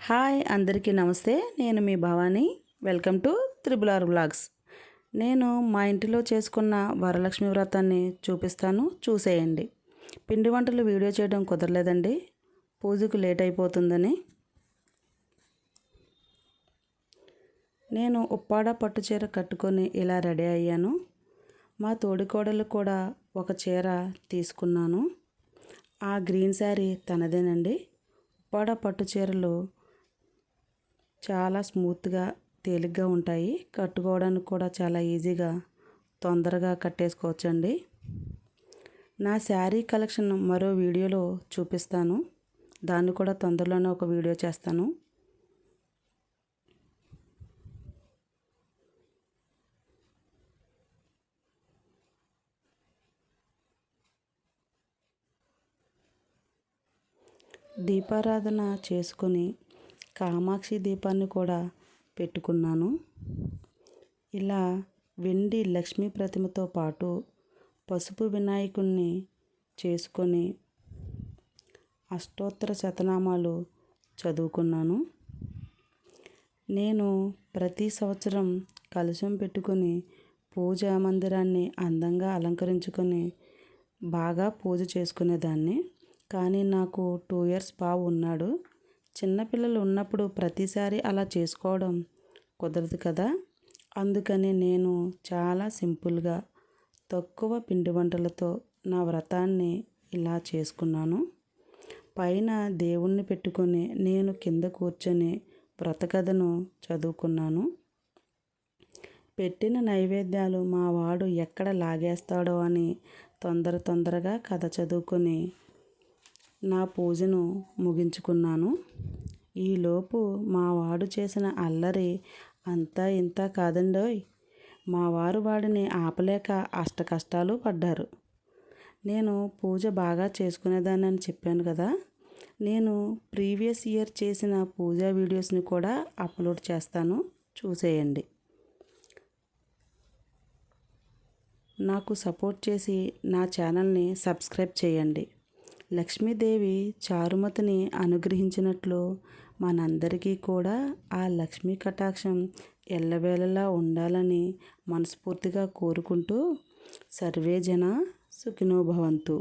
Hi అందరికీ నమస్తే. నేను మీ Bhavani. Welcome to triple R vlogs. నేను మా ఇంటిలో చేసుకున్న వరలక్ష్మి వ్రతాన్ని చూపిస్తాను, చూసేయండి. పిండి వంటలు వీడియో చేయడం కుదరలేదండి, పూజకు లేట్ అయిపోతుందని. నేను ఉప్పాడ పట్టు చీర కట్టుకొని ఇలా రెడీ అయ్యాను. మా తోడికోడలు కూడా ఒక చీర తీసుకున్నాను. ఆ గ్రీన్ శారీ తనదేనండి. ఉప్పాడ పట్టు చీరలు చాలా స్మూత్గా తేలిగ్గా ఉంటాయి, కట్టుకోవడానికి కూడా చాలా ఈజీగా తొందరగా కట్టేసుకోవచ్చండి. నా శారీ కలెక్షన్ మరో వీడియోలో చూపిస్తాను, దాన్ని కూడా తొందరలోనే ఒక వీడియో చేస్తాను. దీపారాధన చేసుకొని కామాక్షి దీపాన్ని కూడా పెట్టుకున్నాను. ఇలా వెండి లక్ష్మీ ప్రతిమతో పాటు పసుపు వినాయకుడిని చేసుకొని అష్టోత్తర శతనామాలు చదువుకున్నాను. నేను ప్రతి సంవత్సరం కలశం పెట్టుకొని పూజా మందిరాన్ని అందంగా అలంకరించుకొని బాగా పూజ చేసుకునేదాన్ని. కానీ నాకు 2 years బాబు ఉన్నాడు. చిన్నపిల్లలు ఉన్నప్పుడు ప్రతిసారి అలా చేసుకోవడం కుదరదు కదా. అందుకని నేను చాలా సింపుల్గా తక్కువ పిండి వంటలతో నా వ్రతాన్ని ఇలా చేసుకున్నాను. పైన దేవుణ్ణి పెట్టుకొని నేను కింద కూర్చొని వ్రత కథను చదువుకున్నాను. పెట్టిన నైవేద్యాలు మా వాడు ఎక్కడ లాగేస్తాడో అని తొందరగా కథ చదువుకొని నా పూజను ముగించుకున్నాను. ఈలోపు మా వాడు చేసిన అల్లరి అంతా ఇంత కాదండోయ్. మా వారు వాడిని ఆపలేక అష్టకష్టాలు పడ్డారు. నేను పూజ బాగా చేసుకునేదాన్ని అని చెప్పాను కదా. నేను ప్రీవియస్ ఇయర్ చేసిన పూజా వీడియోస్ని కూడా అప్లోడ్ చేస్తాను, చూసేయండి. నాకు సపోర్ట్ చేసి నా ఛానల్ని సబ్స్క్రైబ్ చేయండి. లక్ష్మీదేవి చారుమతిని అనుగ్రహించినట్లు మనందరికీ కూడా ఆ లక్ష్మీ కటాక్షం ఎల్లవేళలా ఉండాలని మనస్ఫూర్తిగా కోరుకుంటూ సర్వే జన సుఖినో భవంతు.